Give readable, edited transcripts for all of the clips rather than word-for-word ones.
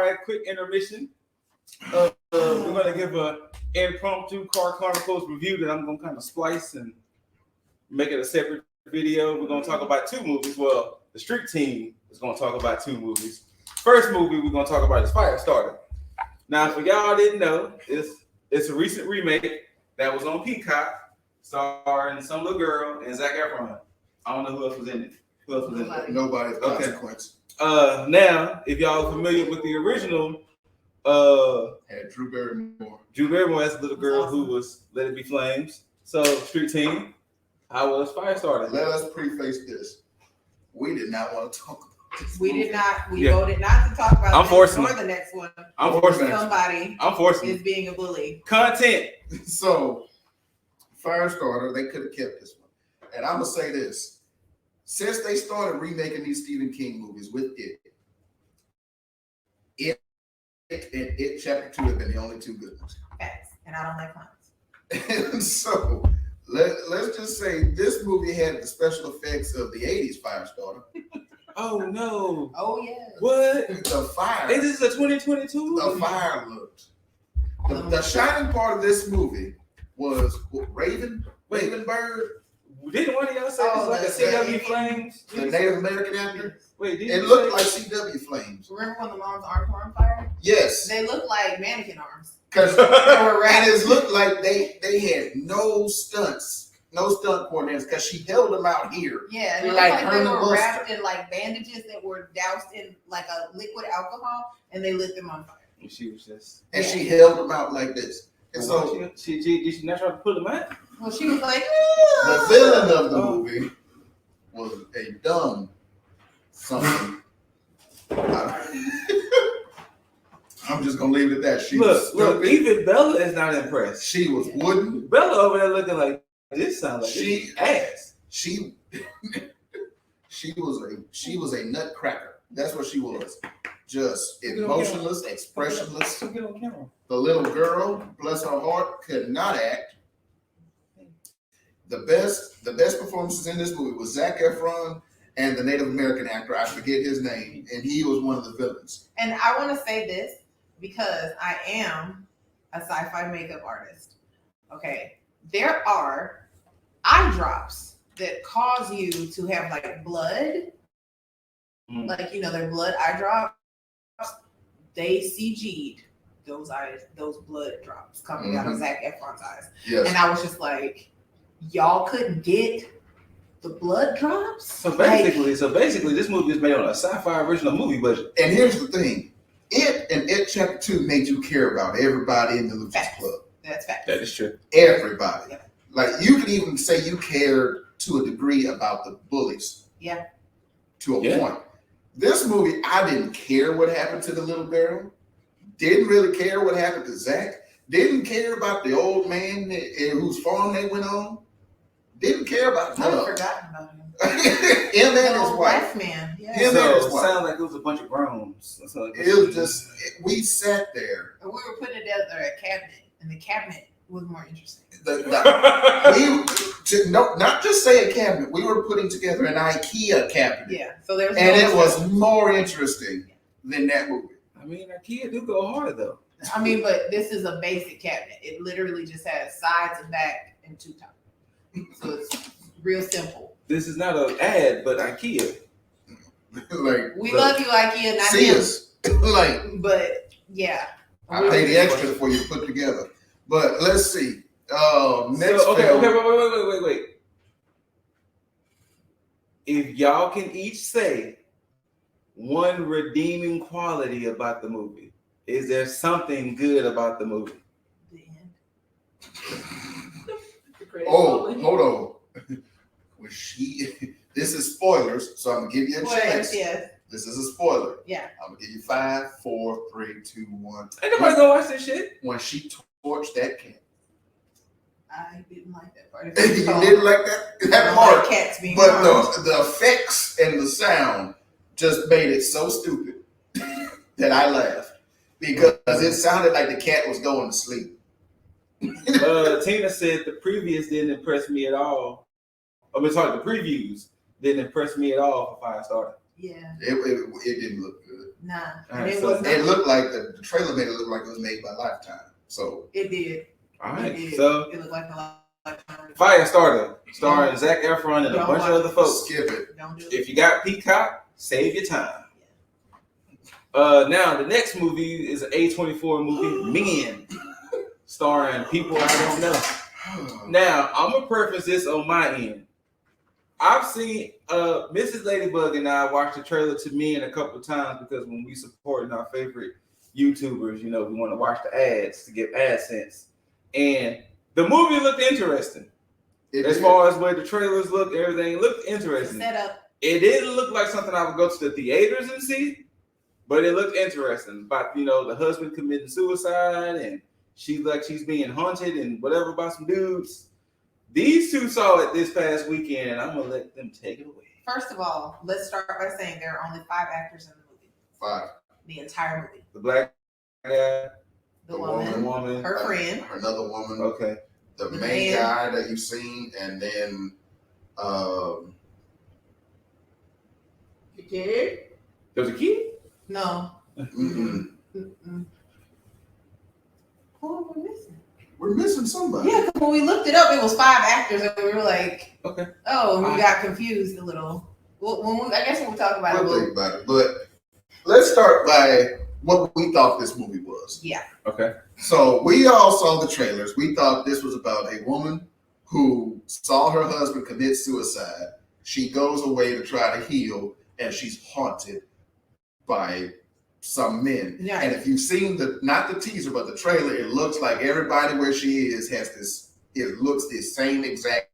right, quick intermission. We're going to give an impromptu car Chronicles review that I'm going to kind of splice and make it a separate video. We're going to talk about two movies. Well, the street team is going to talk about two movies. First movie we're going to talk about is Firestarter. Now, for y'all didn't know, it's a recent remake that was on Peacock, starring some little girl and Zac Efron. I don't know who else was in it. Nobody's consequence. Now, if y'all are familiar with the original, had Drew Barrymore. Drew Barrymore as a little girl who was Let It Be Flames. So, street team, how was Firestarter? Let us preface this. We did not want to talk about this. We did not. We voted not to talk about I'm forcing the next one. I'm forcing somebody. I'm forcing is being a bully. Content. So, Firestarter, they could have kept this one. And I'm gonna say this: since they started remaking these Stephen King movies with It and It Chapter 2 have been the only two good ones. Facts. And I don't like clowns. And so let's just say this movie had the special effects of the 80s Firestarter. Oh no. Oh yeah. What? The fire. Is this a 2022? The fire looked. The shining part of this movie was Ravenbird. Didn't one of y'all say it's like a CW Flames? The Native American actor. Wait, it looked like CW Flames. Remember when the mom's arms were on fire? Yes. They looked like mannequin arms. Because it looked like they had no stunt coordinators because she held them out here. Yeah, and like they were wrapped in like bandages that were doused in like a liquid alcohol, and they lit them on fire. And she was just she held them out like this. And so she did she not try to pull them out? Well, she was like, the villain of the movie was a dumb something. I'm just gonna leave it at that. She was stupid. Look, even Bella is not impressed. She was wooden. Bella over there looking like this sounds like she ass. She was a nutcracker. That's what she was. Just emotionless, expressionless. Get on camera. The little girl, bless her heart, could not act. The best performances in this movie was Zac Efron and the Native American actor. I forget his name, and he was one of the villains. And I want to say this because I am a sci-fi makeup artist. Okay, there are eye drops that cause you to have like blood, like they're blood eye drops. They CG'd those blood drops coming out of Zac Efron's eyes, and I was just like, y'all couldn't get the blood drops. So basically, this movie is made on a sci-fi original movie budget. And here's the thing: It Chapter 2 made you care about everybody in the Losers Club. That's fact. That is true. Everybody. Yeah. Like you could even say you cared to a degree about the bullies. Yeah. To a point. This movie, I didn't care what happened to the little girl. Didn't really care what happened to Zach. Didn't care about the old man whose farm they went on. Didn't care about none. I've forgotten about him. Him and his wife. Man. Yeah. Him and his wife. Sounded like it was a bunch of groans. It was just we sat there. And we were putting together a cabinet, and the cabinet was more interesting. Not just say a cabinet. We were putting together an IKEA cabinet. Yeah. So there was it was more interesting than that movie. I mean, IKEA do go hard though. I mean, but this is a basic cabinet. It literally just has sides and back and two tops. So it's real simple. This is not an ad, but IKEA. We love you, IKEA. Not see us. But yeah. I pay the extra for you to put together. But let's see. Next film. Wait. If y'all can each say one redeeming quality about the movie, is there something good about the movie? The end. Hold on. This is spoilers, so I'm gonna give you a chance. Yes. This is a spoiler. Yeah. I'm gonna give you 5, 4, 3, 2, 1. Ain't nobody gonna watch this shit. When she torched that cat. I didn't like that part. You didn't like that part? Cats being but the effects and the sound just made it so stupid that I laughed because it sounded like the cat was going to sleep. Tina said the previews didn't impress me at all. The previews didn't impress me at all for Firestarter. Yeah. It didn't look good. Nah, All right, it so was not. It looked like the trailer made it look like it was made by Lifetime. So It did. All It right, did. so It looked like a Lifetime. Firestarter, starring Zac Efron and a Don't bunch of watch other it. folks. skip it. Don't do it. If you got Peacock, save your time. Now the next movie is an A24 movie, Men, starring people I don't know. Now I'm gonna preface this on my end. I've seen Mrs. Ladybug and I watched the trailer to Men a couple of times because when we supporting our favorite YouTubers, you know, we want to watch the ads to get AdSense. And the movie looked interesting. As far as where the trailers look, everything looked interesting. Set up. It didn't look like something I would go to the theaters and see, but it looked interesting. About, you know, the husband committing suicide and she's being haunted and whatever by some dudes. These two saw it this past weekend, and I'm gonna let them take it away. First of all, let's start by saying there are only 5 actors in the movie. 5. The entire movie. The black guy, The woman, her friend, another woman. Okay. The main guy that you've seen, and then the kid. There's a kid? No. mm-mm. Who are we missing? We're missing somebody. Yeah, because when we looked it up, it was 5 actors, and we were like, okay. Oh, we got confused a little. Well, I guess when we talk about We'll think about it. But let's start by what we thought this movie was. Yeah. Okay. So we all saw the trailers. We thought this was about a woman who saw her husband commit suicide. She goes away to try to heal, and she's haunted by some men. Yeah. And if you've seen not the teaser, but the trailer, it looks like everybody where she is has this, it looks the same exact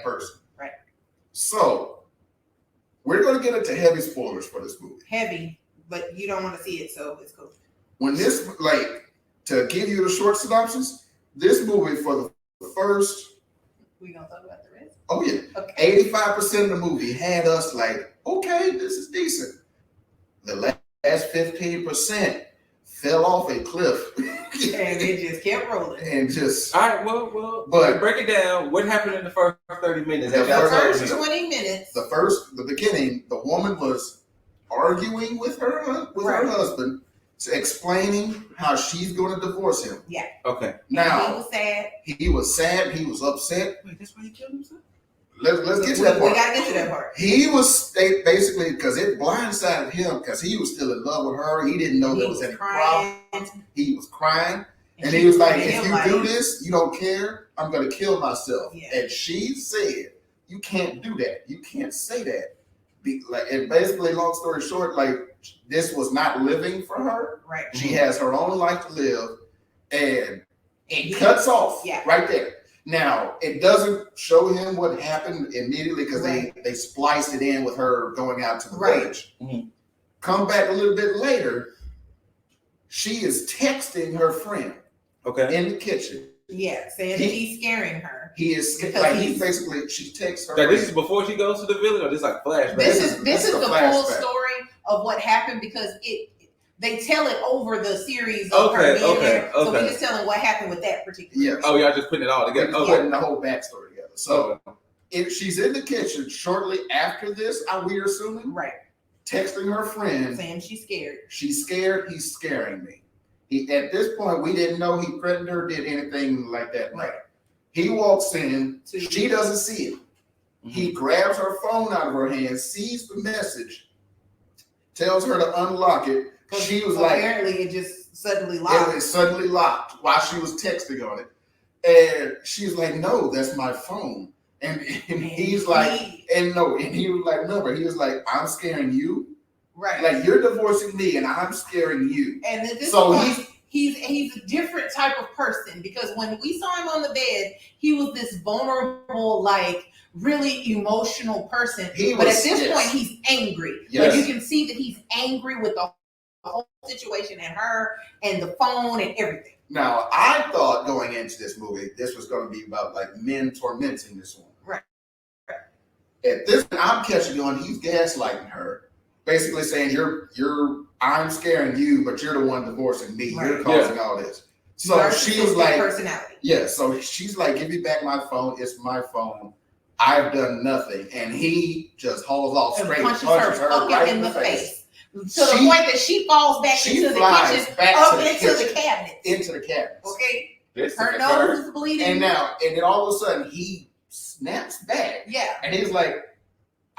person. Right. So we're going to get into heavy spoilers for this movie. Heavy, but you don't want to see it, so it's cool. When this, to give you the short synopsis, this movie for the first, We gonna talk about the rest? oh yeah, Okay. 85% of the movie had us like, okay, this is decent. The last 15% fell off a cliff. And it just kept rolling. And just, All right, well, But- break it down. What happened in the first 30 minutes? The The first minutes. 20 minutes. the beginning, the woman was arguing with her husband, explaining how she's going to divorce him. Okay. He Now, was sad. he was sad, he was upset. Wait, that's why he killed himself? Let's get to that We part. gotta get to that part. He was basically, because it blindsided him, because he was still in love with her. He didn't know there was any problem. He was crying. And he was like, if you do this, you don't care, I'm going to kill myself. Yeah. And she said, you can't do that. You can't say that. And basically, long story short, this was not living for her. Right. She has her own life to live. And And cuts off Yeah. right there. Now, it doesn't show him what happened immediately because Right. they spliced it in with her going out to the Right. village. Mhm. Come back a little bit later, she is texting her friend Okay. in the kitchen. Yeah, saying that he's scaring her. He is Because she texts her. Now, this is friend. before she goes to the village, or this like flashback? This This is the is a full flashback. story of what happened because they tell it over the series of her being there. So we're just telling what happened with that particular. Yes. Oh, y'all just putting it all together. We're Okay. putting the whole backstory together. So if she's in the kitchen shortly after this, we're assuming, Right. texting her friend. Saying she's scared. She's scared. He's scaring me. At this point, we didn't know he threatened her, did anything like that. Right. He walks in. She doesn't see it. He grabs her phone out of her hand, sees the message, tells her to unlock it. She was like, apparently it just suddenly it locked. was suddenly locked while she was texting on it. And she's like, no, that's my phone. And he's like, and he was like, remember, he was like, I'm scaring you. Right. Like, you're divorcing me and I'm scaring you. And at this So point, he's a different type of person because when we saw him on the bed, he was this vulnerable, really emotional person. But at this point, he's angry. Yes. Like you can see that he's angry with the whole situation and her and the phone and everything. Now, I thought going into this movie, this was going to be about men tormenting this woman. Right. At this point, I'm catching on, he's gaslighting her, basically saying, I'm scaring you, but you're the one divorcing me. Right. You're causing all this. So she was like, personality. yeah, so she's like, give me back my phone. It's my phone. I've done nothing. And he just hauls off And straight, punches punches her her right in the face. To the point that she falls back into the kitchen, up into the cabinet. Into the cabinet. Okay. This Her nose is bleeding. And then all of a sudden he snaps back. Yeah. And he's like,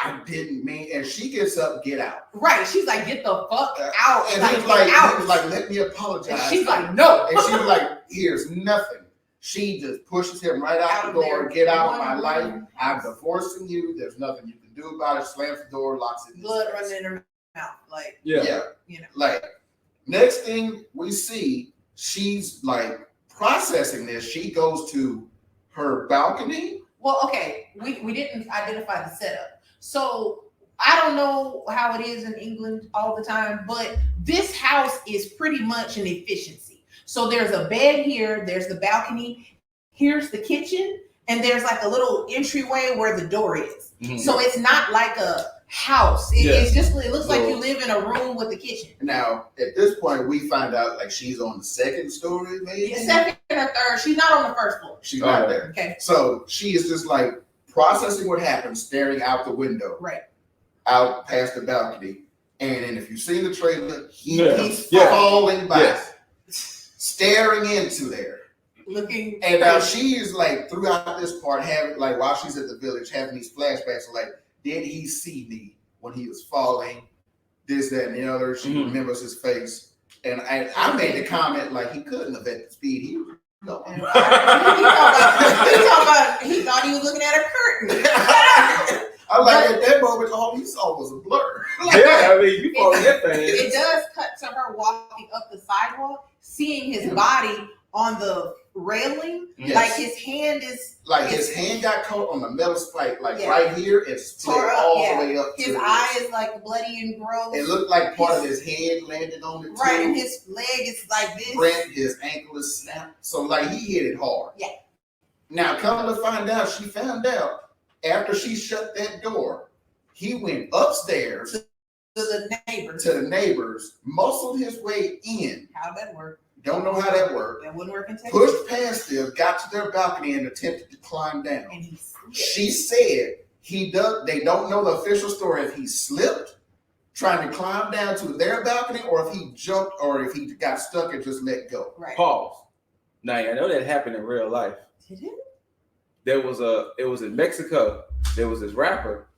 I didn't mean, and she gets up, get out. Right. She's like, get the fuck out. And like, he was like, out. let me apologize. And she's like, no. And she was like, here's nothing. She just pushes him right out the door. Get out of my life. I'm divorcing you. There's nothing you can do about it. Slams the door, locks it. Blood running in her mouth. Like, yeah. You know. Like, next thing we see, she's like processing this. She goes to her balcony. Well, okay. We didn't identify the setup. So I don't know how it is in England all the time, but this house is pretty much an efficiency. So there's a bed here, there's the balcony, here's the kitchen, and there's like a little entryway where the door is. Mm-hmm. So it's not like a house. It's just, it looks like you live in a room with a kitchen. Now, at this point, we find out like she's on the second story, maybe? Yeah, second or third. She's not on the first floor. She's not there. Okay. So she is just like processing what happened, staring out the window. Right. Out past the balcony. And then if you've seen the trailer, he's falling by, staring into there. Looking. And now she is like, throughout this part, having like, while she's at the village, having these flashbacks, like, did he see me when he was falling? This, that, and the other. She remembers his face. And I made the comment, like, he couldn't have at the speed he was going. He thought he was looking at a curtain. I like at that moment, all he saw was a blur. Yeah, I mean, you follow that thing. It does cut to her walking up the sidewalk, seeing his body on the railing. Yes. Like his hand is his hand got caught on the metal spike, like right here. It's split all the way up. His eye is like bloody and gross. It looked like part of his head landed on it. Right, and his leg is like this. Brent, his ankle is snapped. So like he hit it hard. Yeah. Now come to find out, she found out after she shut that door, he went upstairs to the neighbors. To the neighbors, muscled his way in. How'd that work? Don't know how that worked. That wouldn't work in Texas. Pushed past them, got to their balcony, and attempted to climb down. And he slipped. She said they don't know the official story if he slipped trying to climb down to their balcony, or if he jumped, or if he got stuck and just let go. Right. Pause. Now I know that happened in real life. Did it? It was in Mexico. There was this rapper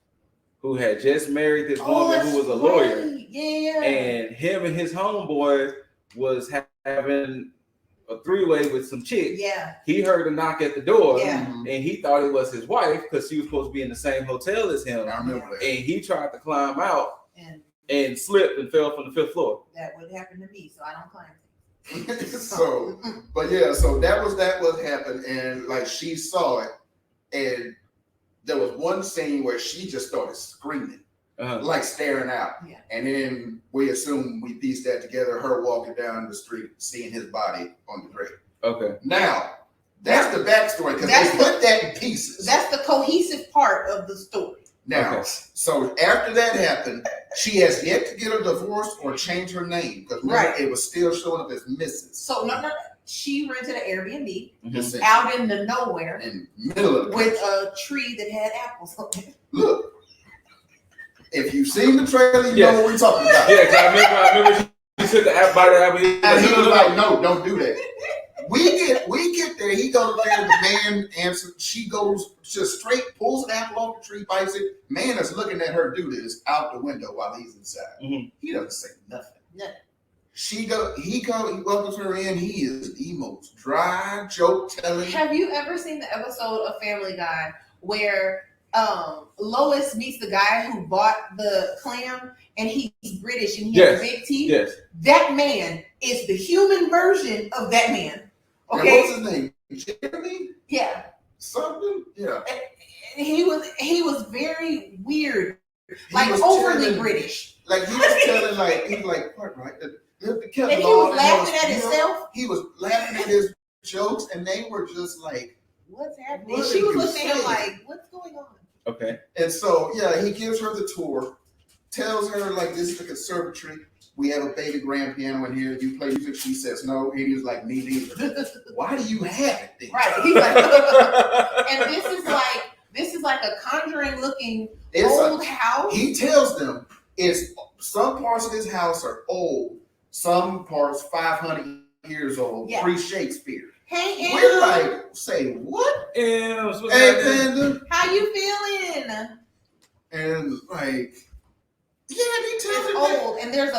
who had just married this woman who was a lawyer. Yeah. And him and his homeboy was having a three-way with some chick. Yeah. He heard a knock at the door. Yeah. And he thought it was his wife because she was supposed to be in the same hotel as him. I remember that. And he tried to climb out and slipped and fell from the 5th floor. That would happen to me, so I don't climb. So that was what happened, and like she saw it, and there was one scene where she just started screaming, like staring out, and then we pieced that together, her walking down the street, seeing his body on the grave. Okay. Now that's the backstory because they put that in pieces. That's the cohesive part of the story. Now, so after that happened, she has yet to get a divorce or change her name because it was still showing up as Mrs. So no, she rented an Airbnb out in the nowhere, in the middle of the with a tree that had apples on it. Look, if you've seen the trailer, you know what we're talking about. Yeah, I remember she took the apple by the apple, and he was like, "No, don't do that." We get there. He goes there. The man answers. She goes just straight, pulls an apple off the tree, bites it. Man is looking at her do this out the window while he's inside. Mm-hmm. He doesn't say nothing. He welcomes her in. He is the most dry joke telling. Have you ever seen the episode of Family Guy where Lois meets the guy who bought the clam and he's British and he has big teeth? Yes. That man is the human version of that man. Okay. And what's his name? Jeremy? Yeah. Something? Yeah. And he was very weird. Like overly British. Like he was telling he was like, right? And he was laughing at himself. He was laughing at his jokes and they were just like, what's happening? And she was looking at him like, what's going on? Okay. And so he gives her the tour, tells her like this is the conservatory. We have a baby grand piano in here. You play music. She says no. He was like, me neither. Why do you have it then? Right. He's like, and this is like a Conjuring looking old house. He tells them It's some parts of this house are old, some parts 500 years old, pre-Shakespeare. Hey, Em. We're like, say what? Hey, Panda. How you feeling? And like, yeah, they tell It's me old, and there's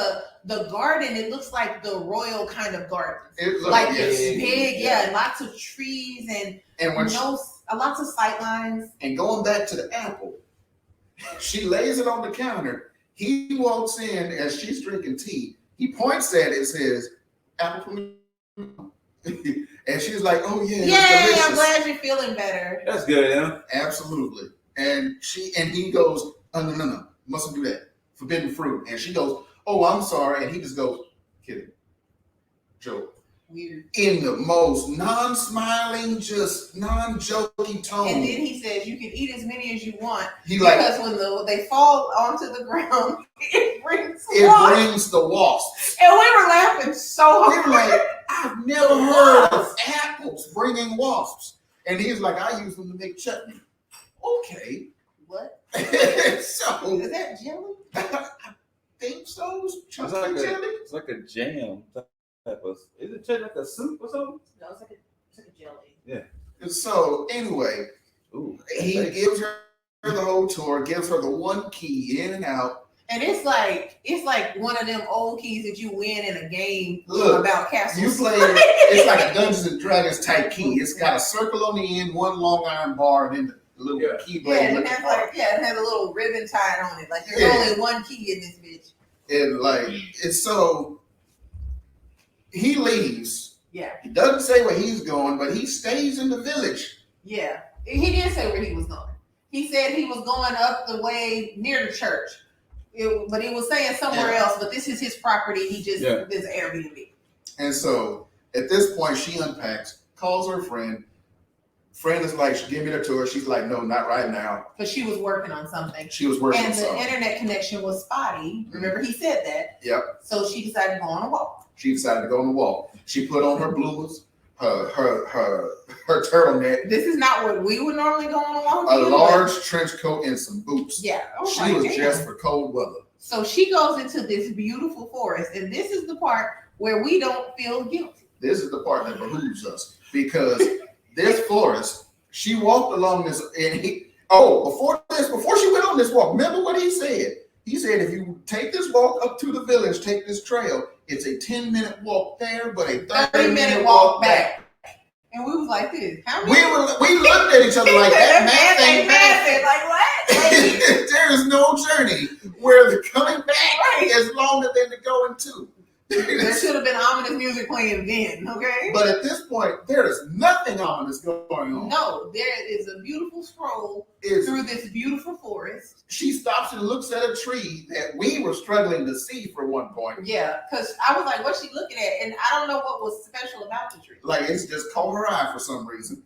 the garden. It looks like the royal kind of garden, it's like it's big, and lots of trees and when lots of sight lines. And going back to the apple, she lays it on the counter. He walks in as she's drinking tea. He points at it and says, "Apple for me." And she's like, "Oh yeah, yay! I'm glad you're feeling better." That's good, yeah. Absolutely. And he goes, "Oh no, mustn't do that. Forbidden fruit." And she goes, "Oh, I'm sorry." And he just goes, "Kidding, joke." Weird. In the most non-smiling, just non-jokey tone. And then he says, "You can eat as many as you want." Because when they fall onto the ground, it brings the wasps. And we were laughing so hard. We were like, I've never heard of apples bringing wasps. And he's like, I use them to make chutney. Okay. What? So Is that jelly? I think so. It's like a jam type of. Is it like a soup or something? No, it's like a jelly. Yeah. And so anyway, he gives her the whole tour, gives her the one key in and out. And it's like one of them old keys that you win in a game about castles. You play it's like a Dungeons and Dragons type key. It's got a circle on the end, one long iron bar, and then the little keyblade. Yeah, it has a little ribbon tied on it. Like there's only one key in this bitch. And it's so he leaves. Yeah. He doesn't say where he's going, but he stays in the village. Yeah. He did say where he was going. He said he was going up the way near the church. But he was saying somewhere else, but this is his property. He just this Airbnb. And so at this point, she unpacks, calls her friend. Friend is like, give me the tour. She's like, no, not right now. Because she was working on something. She was working on something. And the internet connection was spotty. Remember, he said that. Yep. So she decided to go on a walk. She put on her bloomers, her turtleneck. This is not what we would normally go on a walk. A large trench coat and some boots. Yeah. She was dressed for cold weather. So she goes into this beautiful forest, and this is the part where we don't feel guilty. This is the part that behooves us because this forest, she walked along this, and before she went on this walk, remember what he said? He said, if you take this walk up to the village, take this trail, it's a 10-minute walk there, but a 30-minute walk back. And we was like this. How many? We looked at each other like that math ain't math. Like what? There is no journey where the coming back is longer than the going to. There should have been ominous music playing then, okay? But at this point, there is nothing ominous going on. No, there is a beautiful stroll through this beautiful forest. She stops and looks at a tree that we were struggling to see for one point. Yeah, because I was like, what's she looking at? And I don't know what was special about the tree. Like, it's just caught her eye for some reason.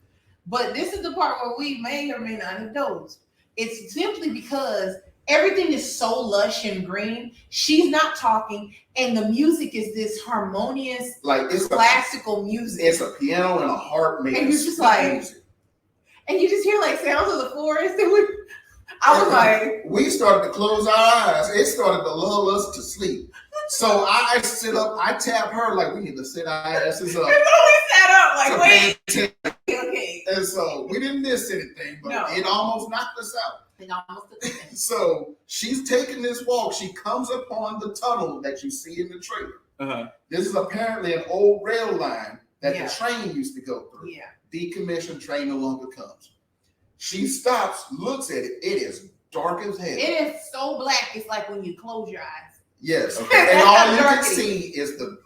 But this is the part where we may or may not have dozed. It's simply because everything is so lush and green. She's not talking, and the music is this harmonious, like it's classical music. It's a piano and a harp making. And you're just like, music. And you just hear like sounds of the forest. And I was like, we started to close our eyes. It started to lull us to sleep. So I sit up. I tap her like we need to sit our asses up. And so we sat up like, wait. Okay. And so we didn't miss anything, but it almost knocked us out. So she's taking this walk. She comes upon the tunnel that you see in the trailer. Uh-huh. This is apparently an old rail line that the train used to go through. Yeah. Decommissioned, train no longer comes. She stops, looks at it. It is dark as hell. It is so black. It's like when you close your eyes. Yes. Okay. And all you can see is the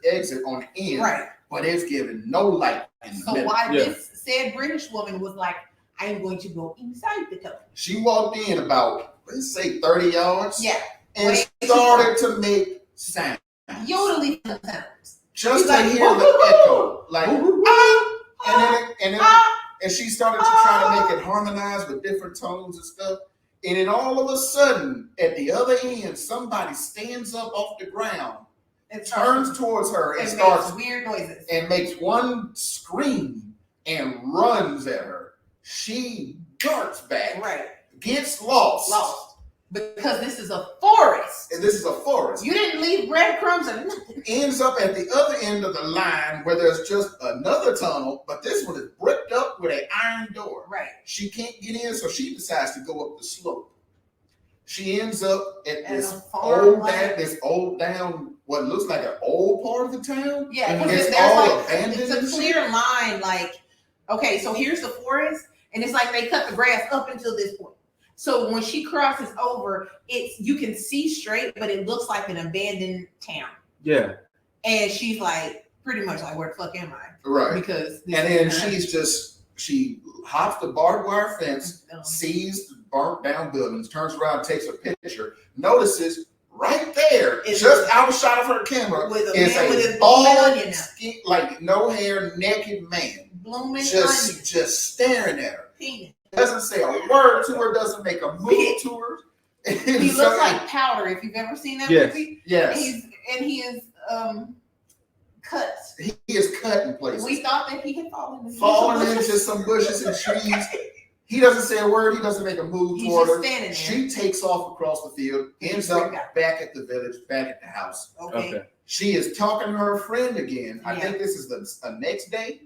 exit on the end. Right. But it's giving no light in the middle. Why this said British woman was like, I'm going to go inside the tunnel. She walked in about, let's say, 30 yards. Yeah. And started to make sound. Yodeling sounds. Just to hear the echo. Like, and she started to try to make it harmonize with different tones and stuff. And then all of a sudden, at the other end, somebody stands up off the ground and turns towards her and starts weird noises. And makes one scream and runs at her. She darts back, gets lost, because this is a forest. And this is a forest. You didn't leave breadcrumbs or nothing. Ends up at the other end of the line where there's just another tunnel, but this one is bricked up with an iron door. Right. She can't get in, so she decides to go up the slope. She ends up at this old down, what looks like an old part of the town. Yeah, it's there's all like abandoned. it's a clear line. Like, okay, so here's the forest, and it's like they cut the grass up until this point. So when she crosses over, you can see straight, but it looks like an abandoned town. Yeah. And she's like, pretty much like, where the fuck am I? Right. Because and then she hops the barbed wire fence, sees the burnt down buildings, turns around, takes a picture, notices right there, just out of shot of her camera, is a bald, like no hair, naked man, just staring at her. Penis. Doesn't say a word to her, doesn't make a move to her. He looks like Powder, if you've ever seen that movie. Yes. He is cut. He is cut in places. We thought that he had fallen into some bushes and trees. He doesn't say a word. He doesn't make a move toward her. She takes off across the field, ends up back at the village, back at the house. Okay. She is talking to her friend again. I think this is the next day.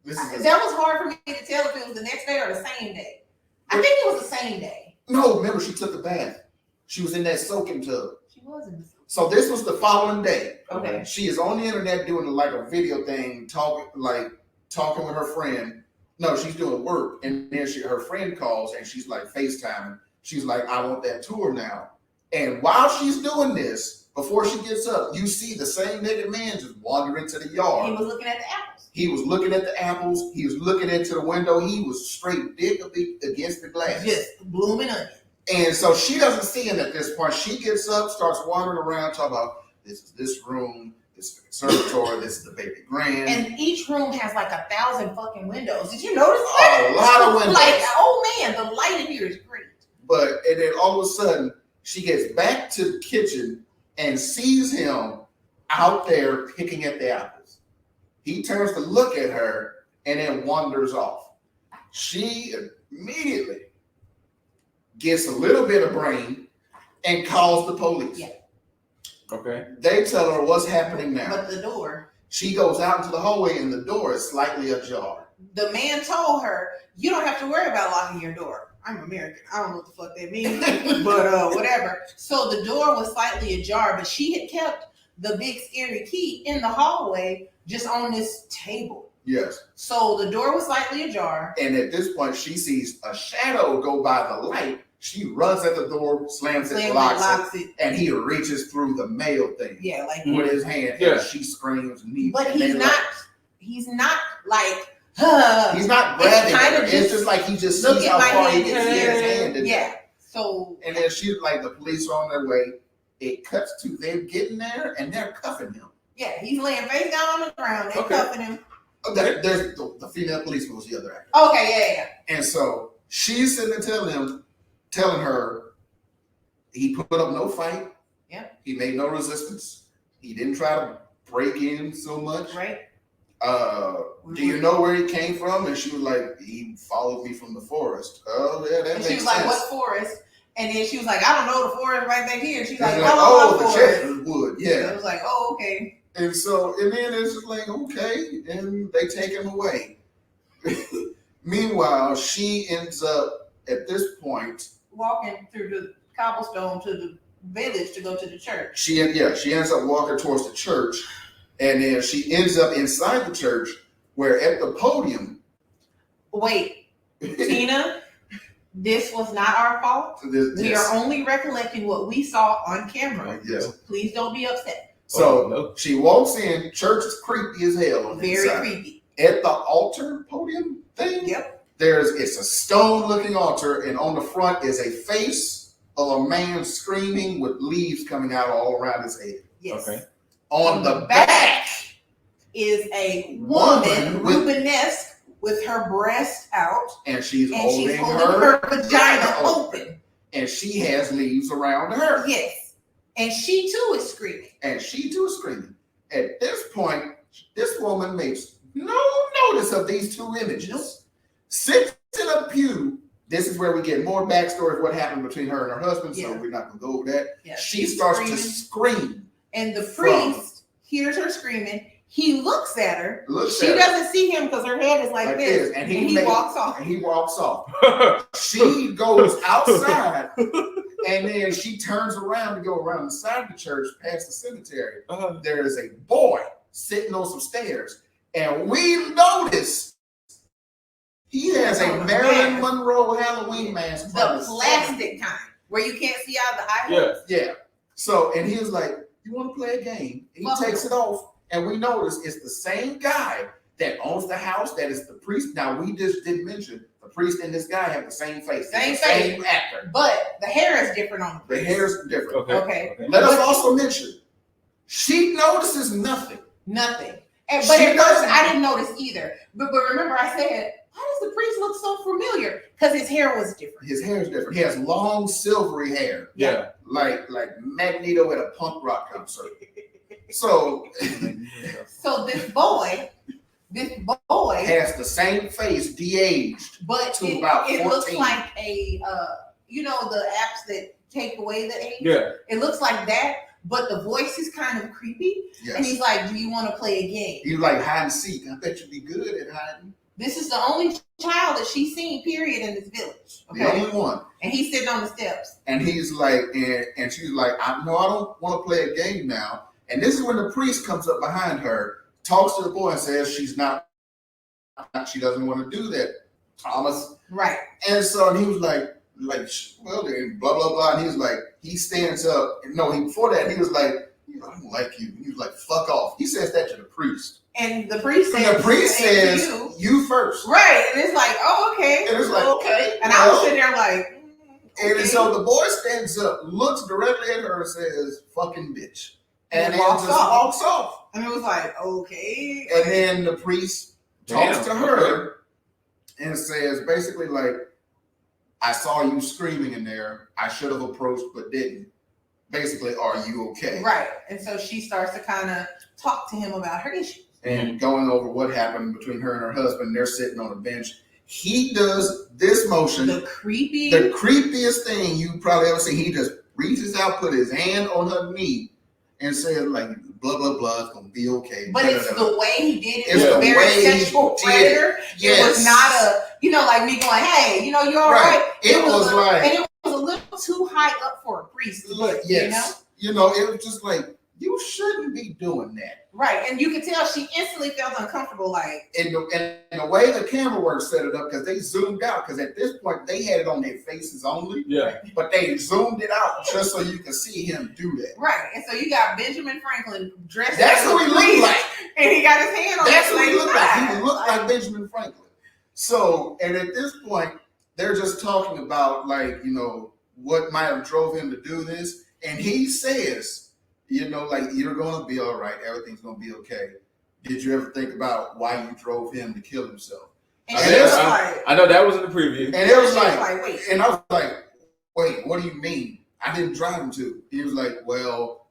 That was hard for me to tell if it was the next day or the same day. I think it was the same day. No, remember, she took a bath. She was in that soaking tub. She was in the soaking. So this was the following day. Okay. She is on the internet doing like a video thing, talking with her friend. No, she's doing work, and then her friend calls and she's like FaceTiming. She's like, I want that tour now. And while she's doing this, before she gets up, you see the same naked man just wandering into the yard. He was looking at the apples. He was looking at the apples. He was looking into the window. He was straight dick against the glass. Just blooming onion. And so she doesn't see him at this point. She gets up, starts wandering around, talking about this is this room, this is the conservatory, this is the baby grand. And each room has like 1,000 fucking windows. Did you notice that? A lot of windows. Like, oh man, the light in here is great. And then all of a sudden, she gets back to the kitchen and sees him out there picking at the apples. He turns to look at her and then wanders off. She immediately gets a little bit of brain and calls the police. Yeah. Okay. They tell her what's happening now. But the door. She goes out into the hallway and the door is slightly ajar. The man told her, you don't have to worry about locking your door. I'm American. I don't know what the fuck that means, but whatever. So the door was slightly ajar, but she had kept the big scary key in the hallway just on this table. Yes. So the door was slightly ajar. And at this point, she sees a shadow go by the light. She runs at the door, slams it, locks it, and he reaches through the mail thing. Yeah, like with his hand. Yeah. And she screams. But he's not like. He's not grabbing her. It's just like he just sees how far he can see his hand. Yeah. So. And then she's like, the police are on their way. It cuts to them getting there, and they're cuffing him. Yeah, he's laying face down on the ground. They're cuffing him. There's the female policeman was the other actor. Okay, yeah. And so she's sitting there telling her he put up no fight. Yeah. He made no resistance. He didn't try to break in so much. Right. Do you know where he came from? And she was like, he followed me from the forest. Oh, yeah, that makes sense. She was like, what forest? And then she was like, I don't know the forest right back here. She's like, oh, the Chestnut Wood. Yeah. I was like, oh, okay. And then it's just like, okay, and they take him away. Meanwhile, she ends up at this point walking through the cobblestone to the village to go to the church. She ends up walking towards the church, and then she ends up inside the church, where at the podium. Wait, Tina, this was not our fault. We are only recollecting what we saw on camera. Yes. Please don't be upset. So she walks in. Church is creepy as hell. Very creepy. At the altar podium thing. Yep. It's a stone-looking altar, and on the front is a face of a man screaming with leaves coming out all around his head. Yes. Okay. On the back is a woman, Rubenesque, with her breast out, and she's holding her vagina open, and she has leaves around her. Yes. And she too is screaming. At this point, this woman makes no notice of these two images. Sits in a pew This is where we get more backstory of what happened between her and her husband, so we're not going to go over that. Yeah, she starts to scream. And the priest hears her screaming. He looks at her. She doesn't see him because her head is like this. And he walks off. And he walks off. She goes outside, and then she turns around to go around the side of the church past the cemetery. There is a boy sitting on some stairs, and we notice he has a Marilyn Monroe Halloween mask. The plastic kind, where you can't see out the eye. Yeah. So, and he was like, "You want to play a game?" And he takes it off. And we notice it's the same guy that owns the house. That is the priest. Now, we just didn't mention the priest and this guy have the same face. Same actor. But the hair is different on the priest. The hair is different. Okay. Let us also mention, she notices nothing. Nothing. But at first, I didn't notice either. But remember, I said, why does the priest look so familiar? Because his hair was different. His hair is different. He has long, silvery hair. Yeah. Like Magneto at a punk rock concert. So this boy has the same face, de-aged, but to about 14. It looks like a the apps that take away the age. Yeah, it looks like that, but the voice is kind of creepy. Yes. And he's like, "Do you want to play a game?" He's like hide and seek. I bet you'd be good at hiding. This is the only child that she's seen, period, in this village. Okay? The only one. And he's sitting on the steps. And he's like, and she's like, I don't want to play a game now. And this is when the priest comes up behind her, talks to the boy and says she doesn't want to do that, Thomas. Right. And so and he was like, well, then, blah, blah, blah. And he was like, he stands up. Before that, he was like, I don't like you. He was like, fuck off. He says that to the priest. And the priest says, you first. Right. And it's like, oh, okay. And it's like, okay. And I was sitting there like, okay. And so the boy stands up, looks directly at her and says, fucking bitch. And then walks off. And it was like, okay. And then the priest talks to her and says, basically like, I saw you screaming in there. I should have approached but didn't. Basically, are you okay? Right. And so she starts to kind of talk to him about her issues. And going over what happened between her and her husband. They're sitting on a bench. He does this motion. The creepiest thing you probably ever seen. He just reaches out, put his hand on her knee, and says like, blah, blah, blah, it's going to be okay. But it's the way he did it. It's the very sexual predator. Yes. It was not like me going, hey, you all right? It was like. And it was a little too high up for a priest. Yes. It was just like, you shouldn't be doing that. Right. And you could tell she instantly felt uncomfortable. Like, and the way the camera work set it up, because they zoomed out, because at this point they had it on their faces only. Yeah. But they zoomed it out just so you could see him do that. Right. And so you got Benjamin Franklin dressed. That's who he looked like. And he got his hand on. That's who he looked like. He looked like Benjamin Franklin. So, and at this point, they're just talking about what might have drove him to do this. And he says, you're going to be all right. Everything's going to be okay. Did you ever think about why you drove him to kill himself? And I know that was in the preview. And it was like, wait. And I was like, wait, what do you mean? I didn't drive him to. He was like, well,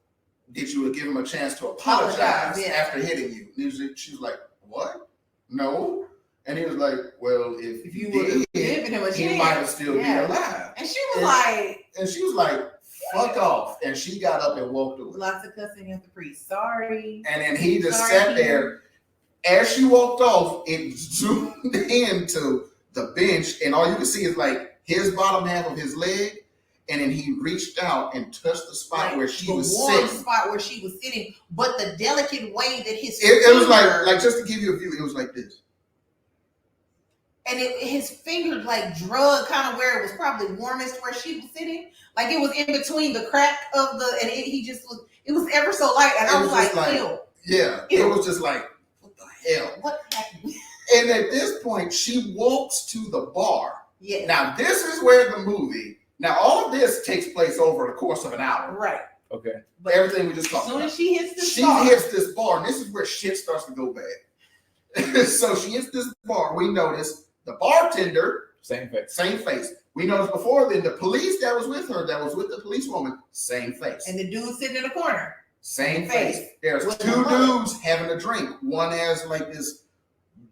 did you give him a chance to apologize after hitting you? And she was like, what? No. And he was like, well, if you would have given him a chance, he might have still be alive. And she was like, fuck off. And she got up and walked away. Lots of cussing at the priest. Sorry. And then he just sat there. As she walked off, it zoomed into the bench, and all you can see is like his bottom half of his leg. And then he reached out and touched the spot where she was sitting. The spot where she was sitting, but the delicate way that his it was like just to give you a view, it was like this. And his finger drug kind of where it was probably warmest where she was sitting. Like it was in between the crack of it was ever so light. And I was like, ew. Yeah. Ew. It was just like, what the hell? What happened? And at this point, she walks to the bar. Yeah. Now, this is where the movie, all of this takes place over the course of an hour. Right. Okay. But everything we just talked about. As soon as she hits this bar, and this is where shit starts to go bad. So she hits this bar. We notice the bartender, same face. We noticed before then the police that was with her, that was with the policewoman, same face. And the dude sitting in the corner, same face. There's two dudes having a drink. One has like this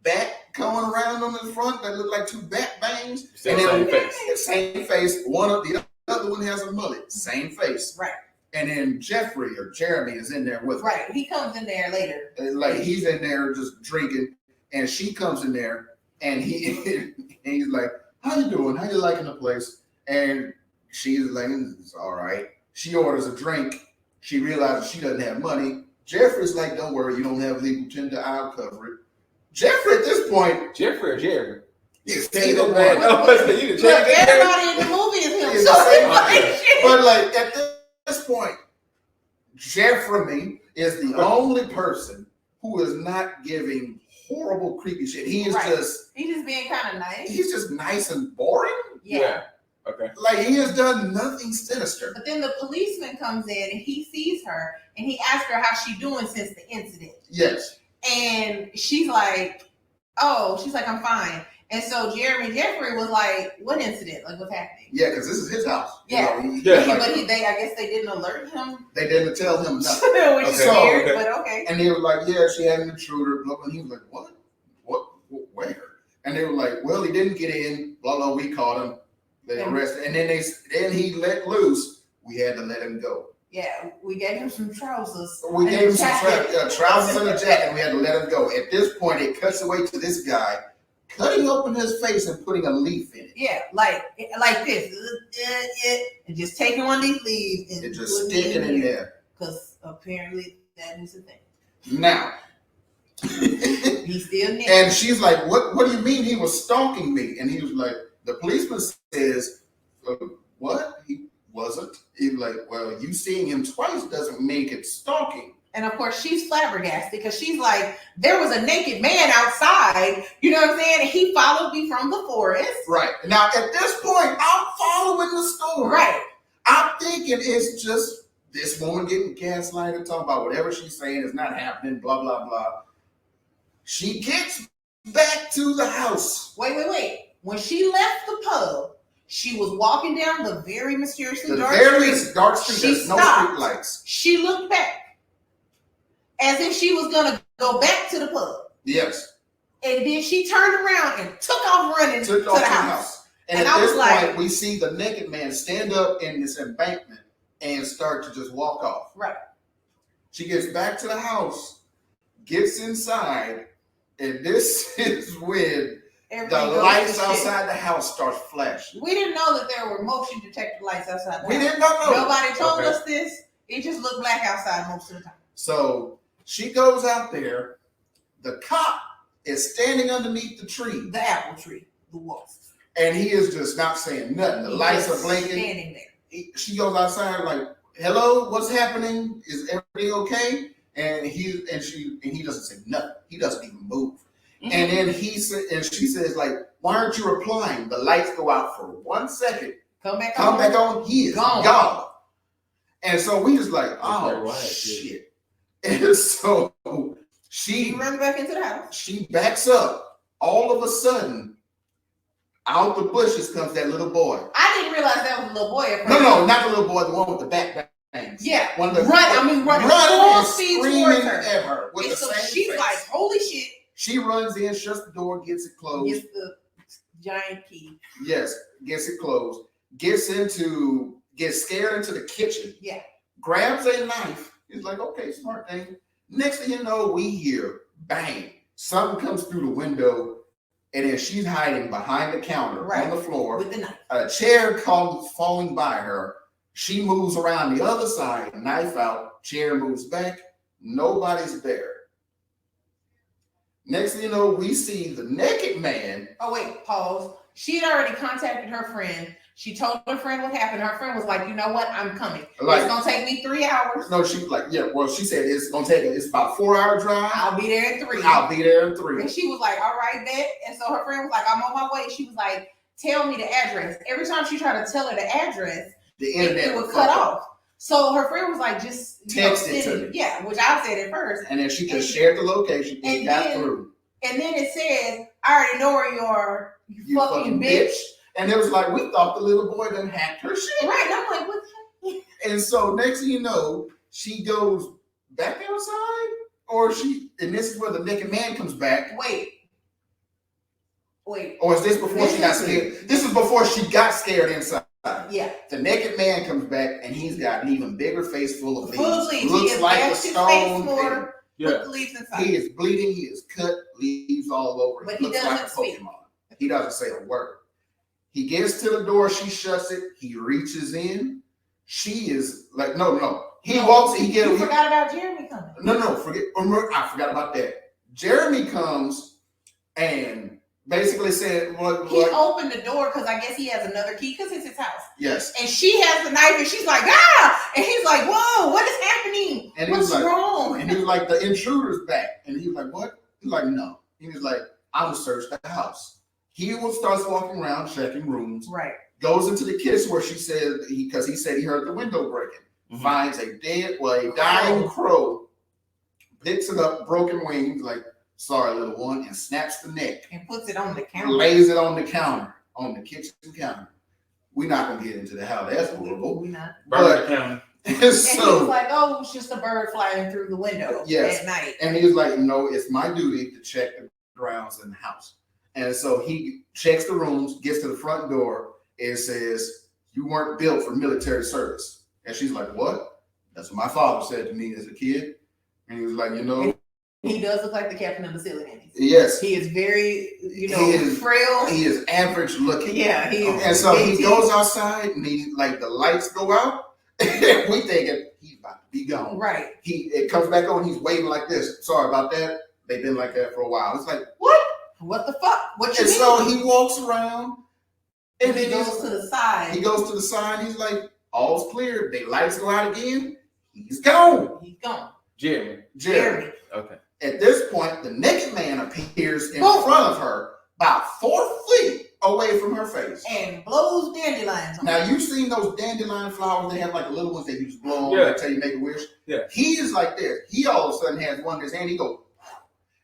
bat going around on the front that look like two bat bangs. Same face. Same face. One of the other one has a mullet. Same face. Right. And then Jeffrey or Jeremy is in there with him. Right. He comes in there later. Like he's in there just drinking, and she comes in there, and he's like, "How you doing? How you liking the place?" And she's like, "It's all right." She orders a drink. She realizes she doesn't have money. Jeffrey's like, "Don't worry, you don't have legal tender. I'll cover it." Jeffrey at this point, Jeffrey or Jerry? you Say the the one. Look, everybody in the movie is him. It's So the same it's like, But like at this point, Jeffrey is the only person who is not giving horrible, creepy shit. He is just he's just being kind of nice. He's just nice and boring. Yeah. Okay. Like he has done nothing sinister. But then the policeman comes in and he sees her and he asks her how she's doing since the incident. Yes. And she's like, I'm fine. And so Jeffrey was like, what incident? Like, what's happening? Yeah, because this is his house. Yeah. You know, But I guess they didn't alert him. They didn't tell him nothing. Which is weird, but okay. And they were like, yeah, she had an intruder. Blah, blah. And he was like, what? Where? And they were like, well, he didn't get in. Blah, blah. We caught him. They arrested. And then he let loose. We had to let him go. Yeah, we gave him some trousers. We gave him some trousers and a jacket, and we had to let him go. At this point, it cuts away to this guy cutting open his face and putting a leaf in it. Yeah, like this. And just taking one of these leaves and just sticking in there. Because apparently that is a thing. Now, he's still naked. And she's like, what do you mean he was stalking me? And he was like, the policeman says, what? He wasn't. He was like, well, you seeing him twice doesn't make it stalking. And of course, she's flabbergasted because she's like, there was a naked man outside, you know what I'm saying? And he followed me from the forest. Right. Now, at this point, I'm following the story. Right. I'm thinking it's just this woman getting gaslighted, talking about whatever she's saying is not happening, blah, blah, blah. She gets back to the house. Wait. When she left the pub, she was walking down the very mysteriously dark street. There's no street lights. She looked back as if she was going to go back to the pub. Yes. And then she turned around and took off running to the house. And at this point, we see the naked man stand up in this embankment and start to just walk off. Right. She gets back to the house, gets inside, and this is when the lights outside the house start flashing. We didn't know that there were motion detector lights outside the house. We didn't know. Nobody told us this. It just looked black outside most of the time. So she goes out there. The cop is standing underneath the tree. The apple tree. The wasp. And he is just not saying nothing. The lights are blinking. Standing there. She goes outside like, hello, what's happening? Is everything okay? And he doesn't say nothing. He doesn't even move. Mm-hmm. And then she says, like, why aren't you replying? The lights go out for 1 second. Come back on. He is gone. And so we just like, oh, shit. And so she runs back into the house. She backs up. All of a sudden, out the bushes comes that little boy. I didn't realize that was a little boy at first. No, not the little boy, the one with the back bangs. Yeah. Running full speed towards her. At her with and the so same she's face. like, holy shit. She runs in, shuts the door, gets it closed. Gets the giant key. Yes, gets it closed. Gets scared into the kitchen. Yeah. Grabs a knife. He's like, okay, smart thing. Next thing you know, we hear bang. Something comes through the window, and then she's hiding behind the counter on the floor. With the knife. A chair comes falling by her. She moves around the other side, knife out, chair moves back. Nobody's there. Next thing you know, we see the naked man. Oh, wait, pause. She had already contacted her friend. She told her friend what happened. Her friend was like, you know what? I'm coming. It's going to take me 3 hours. No, she like, yeah, well, she said it's about a 4-hour drive. I'll be there in 3. And she was like, all right, bet. And so her friend was like, I'm on my way. She was like, tell me the address. Every time she tried to tell her the address, the internet it would cut off. So her friend was like, just text it to me. Yeah, which I said at first. And then she just shared the location and got through. And then it says, I already know where you are, you fucking bitch. And it was like, we thought the little boy done hacked her shit. Right. And I'm like, what the? And so next thing you know, she goes back outside, and this is where the naked man comes back. Wait, Wait. Or is this before she got scared? This is before she got scared inside. Yeah. The naked man comes back and he's got an even bigger face full of leaves. Full of leaves. Looks like a stone. Put the leaves inside. He is bleeding. He is cut. Leaves all over. But he looks like a Pokemon. He doesn't say a word. He gets to the door. She shuts it. He reaches in. She is like, no. He walks. You forgot about Jeremy coming. No. I forgot about that. Jeremy comes and basically said, He opened the door because I guess he has another key because it's his house. Yes. And she has the knife and she's like, ah! And he's like, whoa, what is happening? And what's wrong? And he was like, the intruder's back. And he was like, what? He's like, no. He was like, I will search the house. He starts walking around checking rooms. Right. Goes into the kitchen where she said, because he said he heard the window breaking. Mm-hmm. Finds a dying crow. Picks it up, broken wings, like, sorry, little one, and snaps the neck. And puts it on the counter. Lays it on the counter, on the kitchen counter. We're not going to get into how that's horrible. We're not. Burn the counter. And he was like, oh, it's just a bird flying through the window at night. And he was like, no, it's my duty to check the grounds in the house. And so he checks the rooms, gets to the front door, and says, you weren't built for military service. And she's like, what? That's what my father said to me as a kid. And he was like, he does look like the captain of the Silly Ninjas. Yes. He is very, frail. He is average looking. Yeah, he is. And so he goes outside and the lights go out. And we thinking he's about to be gone. Right. It comes back on, he's waving like this. Sorry about that. They've been like that for a while. It's like, what? What the fuck? What you mean? So he walks around and he goes to the side. He goes to the side. He's like, all's clear. The lights go out again. He's gone. He's gone. Jeremy. Okay. At this point, the naked man appears in front of her about 4 feet away from her face. And blows dandelions on Now, you've seen those dandelion flowers. They have like little ones that you just blow on until you make a wish. Yeah. He is like this. He all of a sudden has one in his hand. He goes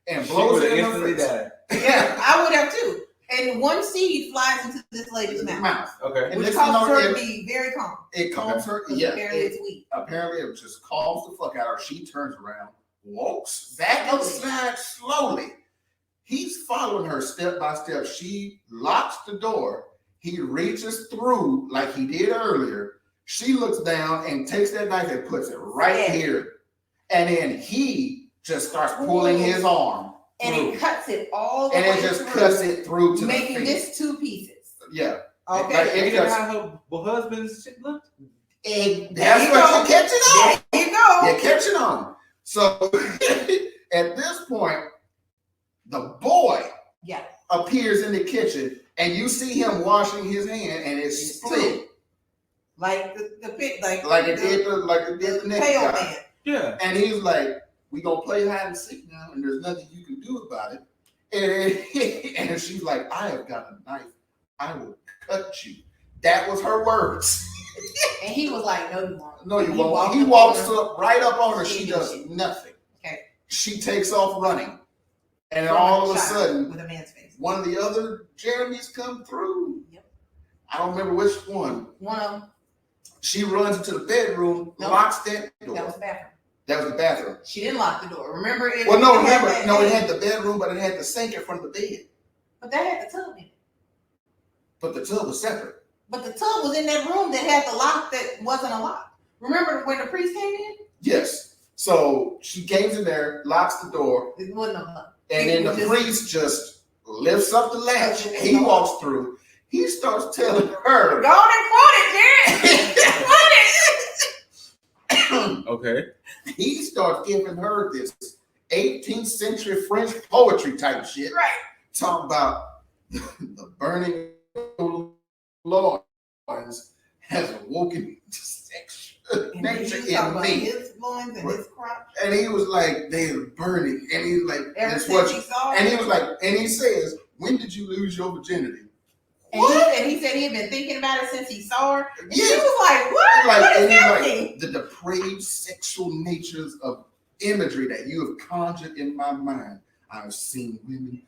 and blows it in her face. Yeah, I would have too. And one seed flies into this lady's mouth. Okay. And which causes her to be very calm. It calms her. Yeah. Apparently it's weak. Apparently it just calms the fuck out of her. She turns around, walks back inside slowly. He's following her step by step. She locks the door. He reaches through like he did earlier. She looks down and takes that knife and puts it right here. And then he just starts pulling his arm. And it cuts it all the way through. And it just cuts it through to making this 2 pieces. Yeah. Okay. Like how her husband's shit looked? That's what you're catching on. There you go. You're catching on. So at this point, the boy appears in the kitchen and you see him washing his hand and it's split. Like the pit, like it did the next guy. Man. Yeah. And he's like, we gonna play hide and seek now, and there's nothing you can do about it. And she's like, I have got a knife. I will cut you. That was her words. And he was like, no, you won't. No, you won't. He walks right up on her. She does nothing. Okay. She takes off running. And all of a sudden, with a man's face, one of the other Jeremys come through. Yep. I don't remember which one. One of them. She runs into the bedroom, locks that door. That was the bathroom. That was the bathroom. She didn't lock the door. Remember it? It had the bedroom, but it had the sink in front of the bed. But that had the tub in it. But the tub was separate. But the tub was in that room that had the lock that wasn't a lock. Remember when the priest came in? Yes. So she came in there, locks the door. It wasn't a lock. And then the priest just lifts up the latch. He walks through. He starts telling her. Go on and quote it, Jared. Quote it. Okay. He starts giving her this 18th century French poetry type shit. Right. Talking about the burning loins has awoken to sexual nature in me. His loins and his crotch. And he was like, they're burning. And he was like, that's what you saw. And he was like, and he says, when did you lose your virginity? And he said he had been thinking about it since he saw her. And she was like, what? What is happening? Like, the depraved sexual natures of imagery that you have conjured in my mind. I've seen women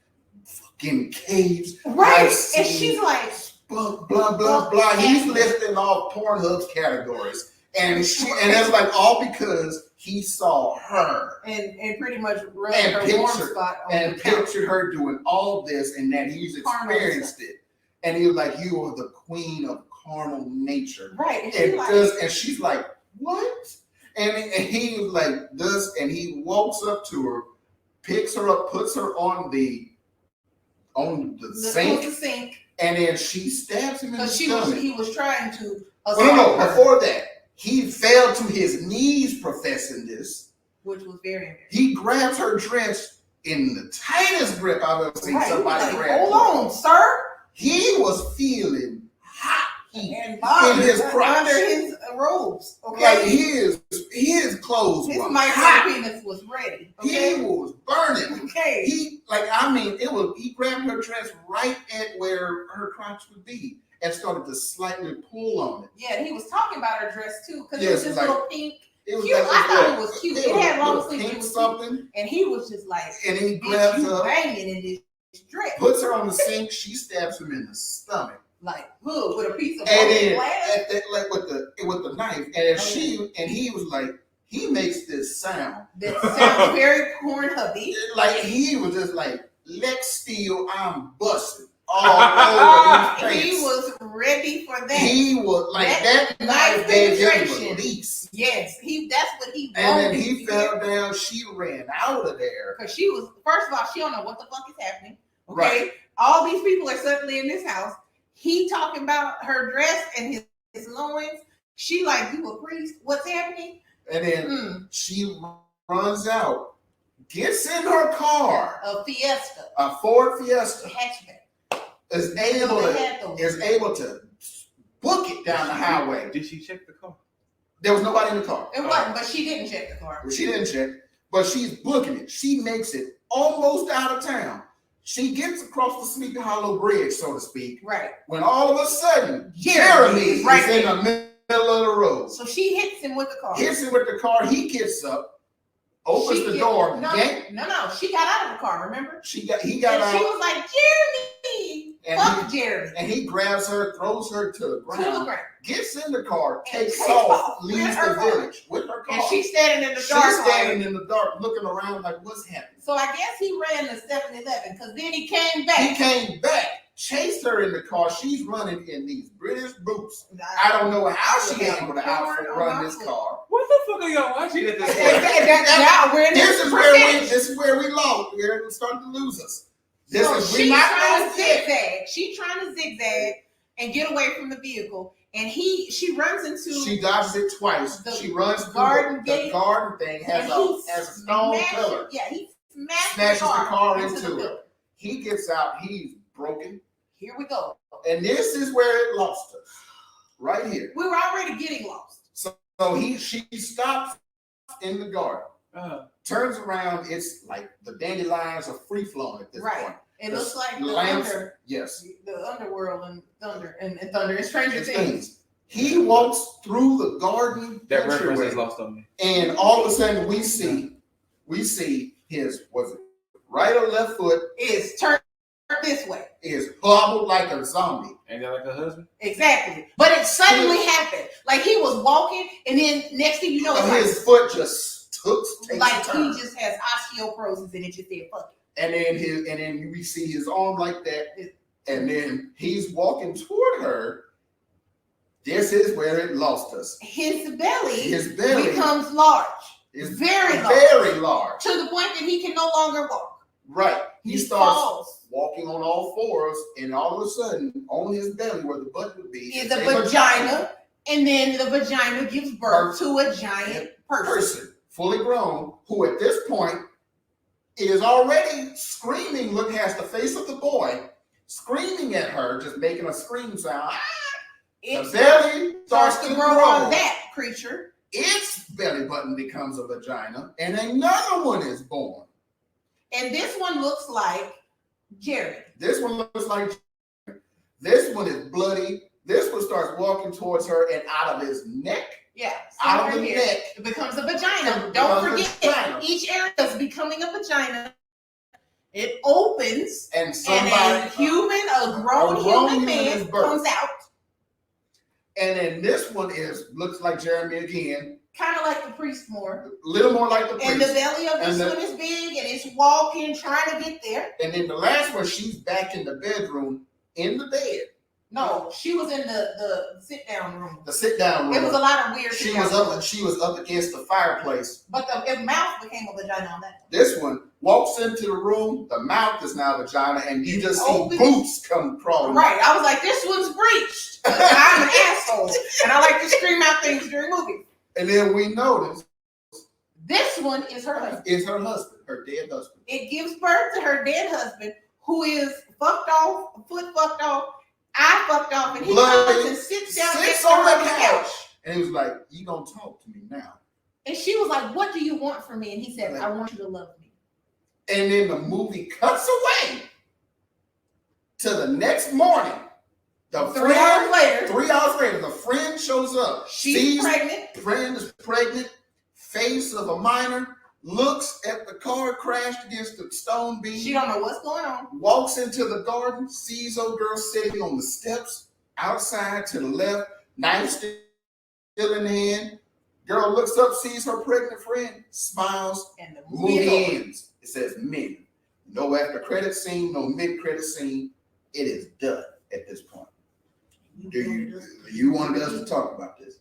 fucking caves. Right. And she's like, blah, blah, blah, blah. He's listing all Pornhub's categories. And that's like all because he saw her and pretty much rubbed and her warm spot on the couch. pictured her doing all this and that he's experienced it. And he was like, "You are the queen of carnal nature." Right. And she's like, "What?" And he was like, "This," and he walks up to her, picks her up, puts her on the sink, and then she stabs him in the stomach. He was trying to. No. Before that, he fell to his knees professing this, which was very embarrassing. He grabs her dress in the tightest grip I've ever seen somebody grab. Hold on, sir. He was feeling hot heat in his crotch, under his robes. Okay, like his clothes were hot. His penis was ready. Okay? He was burning. Okay, He grabbed her dress right at where her crotch would be and started to slightly pull on it. Yeah, and he was talking about her dress too because it was just little pink. It was cute. Like I thought it was cute. It had long sleeves. Pink something, and he was just like, and he grabs her, banging in this dress, puts her on the sink. She stabs him in the stomach, like with a piece of glass, with the knife. And he was like, he makes this sound that sounds very Pornhubby. Like he was just like, "Lex Steele, I'm busting." All over his face. He was ready for that. He was like that knife gave him release. Yes, that's what he wanted. And then he fell down. She ran out of there because she was, first of all, she don't know what the fuck is happening. Okay, right. All these people are suddenly in this house. He talking about her dress and his loins. She like, "You a priest? What's happening?" And then she runs out, gets in her car, a Ford Fiesta, hatchback. Is able to book it down the highway. Did she check the car? There was nobody in the car. It wasn't, but she didn't check the car. She didn't check, but she's booking it. She makes it almost out of town. She gets across the Sleepy Hollow Bridge, so to speak. Right. When all of a sudden, Jeremy is in the middle of the road. So she hits him with the car. He gets up, opens the door. No. She got out of the car, remember? He got out. She was like, "Jeremy! Fuck Jeremy." And he grabs her, throws her to the ground. Gets in the car, takes off, leaves the village with her car. And she's standing in the dark. She's standing in the dark, looking around like, "What's happening?" So I guess he ran to 7-Eleven because then he came back. He came back, chased her in the car. She's running in these British boots. I don't know how she able to outrun this car. What the fuck are y'all watching at this point? This is where we lost. We're starting to lose us. She's trying to zigzag. She's trying to zigzag and get away from the vehicle. And she runs into. She dodges it twice. She runs through the garden thing. Has a stone pillar. Yeah, he smashes the car into it. He gets out. He's broken. Here we go. And this is where it lost us. Right here. We were already getting lost. So she stops in the garden. Turns around. It's like the dandelions are free flowing at this point. It looks like the underworld and Thunder and Stranger Things. He walks through the garden. That reference is lost on me. And all of a sudden we see his right or left foot is turned this way. Is hobbled like a zombie. Ain't that like a husband? Exactly. But it suddenly happened. Like he was walking, and then next thing you know, his foot just takes like he just has osteoporosis, and it just said fuck it. And then we see his arm like that, and then he's walking toward her. This is where it lost us. His belly becomes large. It's very large. To the point that he can no longer walk. Right. He starts walking on all fours, and all of a sudden, on his belly, where the butt would be, is a vagina, and then the vagina gives birth to a giant person, fully grown, who at this point is already screaming, has the face of the boy, screaming at her, just making a scream sound. The belly starts to grow on that creature. Its belly button becomes a vagina, and another one is born. And this one looks like Jerry. This one looks like Jerry. This one is bloody. This one starts walking towards her, and out of his neck. Yeah. Out of the neck. It becomes a vagina. Don't forget, each area is becoming a vagina. It opens, and a grown human man comes out. And then this one looks like Jeremy again. Kind of like the priest more. A little more like the priest. And the belly of this one is big and it's walking, trying to get there. And then the last one, she's back in the bedroom in the bed. No, she was in the sit down room. The sit down room. It was a lot of weird. She was up against the fireplace. But the mouth became a vagina on that. This one walks into the room. The mouth is now vagina, and you just see boots come crawling. Right. I was like, this one's breached. I'm an asshole, and I like to scream out things during movies. And then we notice this one is her husband. Is her husband, her dead husband. It gives birth to her dead husband, who is fucked off, foot fucked off, eye fucked off, and he comes and sits down next to her on the couch. And he was like, "You gonna talk to me now?" And she was like, "What do you want from me?" And he said, "I want you to love me." And then the movie cuts away to the next morning. 3 hours later. 3 hours later, the friend shows up. She's pregnant. Friend is pregnant. Face of a minor. Looks at the car crashed against the stone beam. She don't know what's going on. Walks into the garden. Sees old girl sitting on the steps outside to the left. Knife still in the hand. Girl looks up, sees her pregnant friend, smiles. And the movie ends. It says men. No after credit scene, no mid credit scene. It is done at this point. Do you wanted us to talk about this?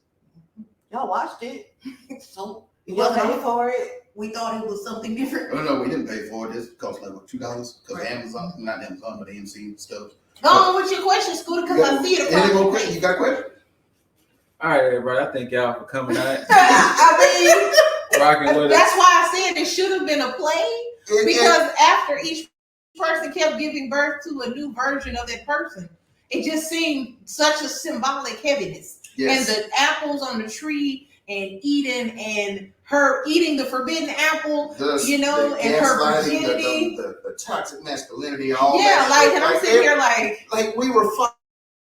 Y'all watched it. So Y'all paid for it. we thought it was something different. Oh no, we didn't pay for it. This cost like what, $2? Because Amazon, not Amazon, but AMC stuff. Go on with your question, Scooter, because I see it. Any more questions? You got a question? All right, everybody. I thank y'all for coming out. I mean, Rocking with that's us. why I said it should have been a play, because after each person kept giving birth to a new version of that person, it just seemed such a symbolic heaviness. Yes. And the apples on the tree and Eden and her eating the forbidden apple, and her virginity. The toxic masculinity, all yeah, that like, shit. and I'm sitting here like we were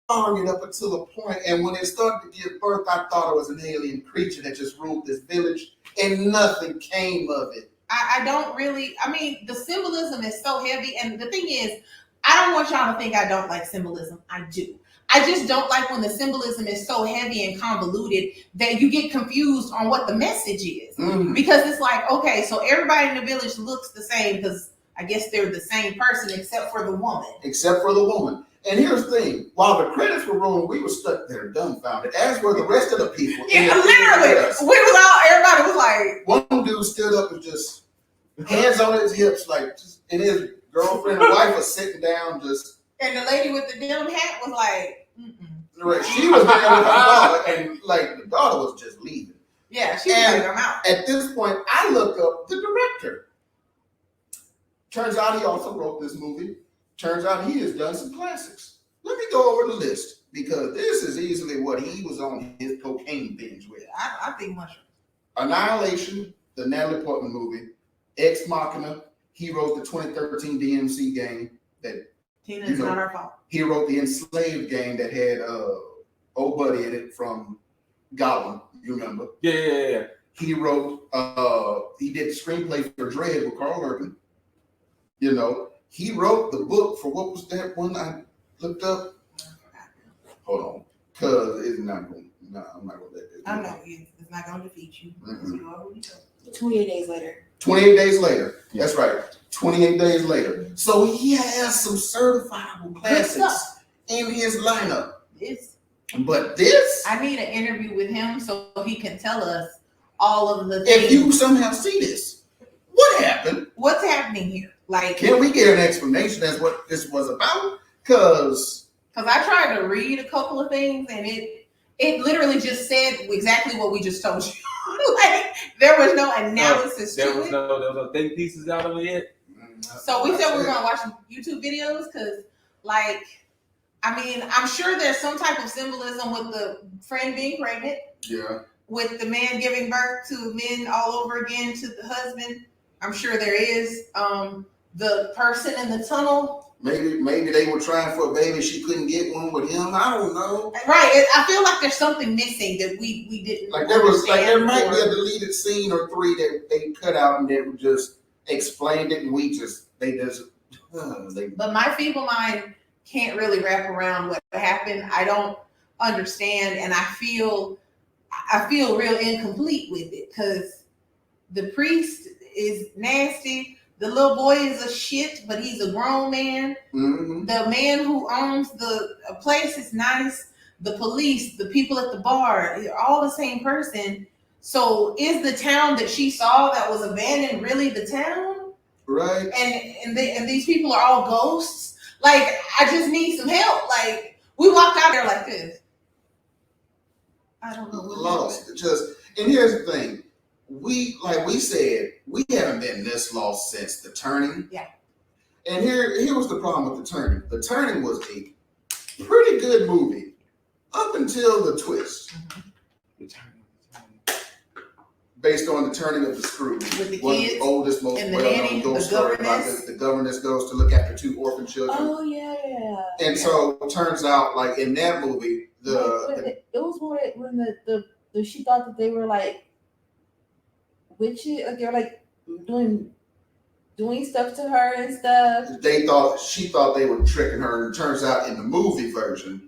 following it up until the point, and when it started to give birth, I thought it was an alien creature that just ruled this village, and nothing came of it. I don't really, I mean, the symbolism is so heavy, and the thing is, I don't want y'all to think I don't like symbolism. I do. I just don't like when the symbolism is so heavy and convoluted that you get confused on what the message is. Mm-hmm. Because it's like, okay, so everybody in the village looks the same because I guess they're the same person except for the woman. Except for the woman. And here's the thing. While the credits were rolling, we were stuck there dumbfounded, as were the rest of the people. Yeah, literally. Everybody was like. One dude stood up and just hands on his hips, like, and his girlfriend and wife was sitting down just. And the lady with the denim hat was like, right. She was there with her daughter, and like the daughter was just leaving. Yeah, she was letting them out. At this point, I look up the director. Turns out he also wrote this movie. Turns out he has done some classics. Let me go over the list, because this is easily what he was on his cocaine binge with. I think much. Annihilation, the Natalie Portman movie. Ex Machina. He wrote the 2013 DMC game that. Tina, it's not our fault. He wrote the Enslaved game that had old buddy in it from Gollum. You remember? Yeah. He wrote. He did the screenplay for Dread with Carl Urban. He wrote the book for what was that one I looked up? Hold on, because it's not going. No, I'm not going to let this. I know it's not going to defeat you. Mm-hmm. 28 days later. 28 days later. That's right. 28 days later. So he has some certifiable classics in his lineup. But this, I need an interview with him so he can tell us all of the things. If you somehow see this, what happened? What's happening here? Like, can we get an explanation as what this was about? Because I tried to read a couple of things, and it literally just said exactly what we just told you. Like, there was no analysis there to was it. There was no think pieces out of it. So we said we were going to watch YouTube videos because, like, I mean, I'm sure there's some type of symbolism with the friend being pregnant. Yeah. With the man giving birth to men all over again to the husband. I'm sure there is. The person in the tunnel. Maybe they were trying for a baby. She couldn't get one with him. I don't know. Right. I feel like there's something missing that we didn't. Like there might be a deleted scene or 3 that they cut out and they just explained it, and But my feeble mind can't really wrap around what happened. understand, and I feel real incomplete with it because the priest is nasty. The little boy is a shit, but he's a grown man. Mm-hmm. The man who owns the place is nice. The police, the people at the bar, they're all the same person. So is the town that she saw that was abandoned really the town? Right. And these people are all ghosts? Like, I just need some help. Like, we walked out there like this. I don't know. Lost. And here's the thing. We said, we haven't been this lost since The Turning. Yeah. And here was the problem with The Turning. The Turning was a pretty good movie up until the twist. Mm-hmm. Based on the turning of the screw. With the One of kids the oldest, most and the well-known nanny, ghost the story about governess. the governess goes to look after 2 orphan children. Oh yeah. And so it turns out, like in that movie, it was when the she thought that they were like witches, like they were like doing stuff to her and stuff. she thought they were tricking her, and it turns out in the movie version,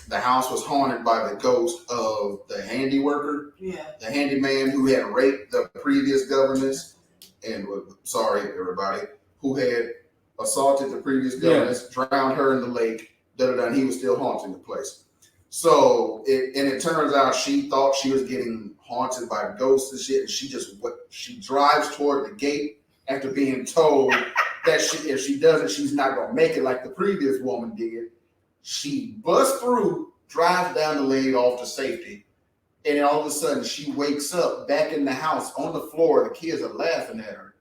the house was haunted by the ghost of the handy worker, the handyman who had raped the previous governess, and sorry everybody, who had assaulted the previous governess, drowned her in the lake, and he was still haunting the place. So it turns out she thought she was getting haunted by ghosts and shit, and she drives toward the gate after being told that if she doesn't, she's not gonna make it like the previous woman did. She busts through, drives down the lane off to safety, and then all of a sudden she wakes up back in the house on the floor. The kids are laughing at her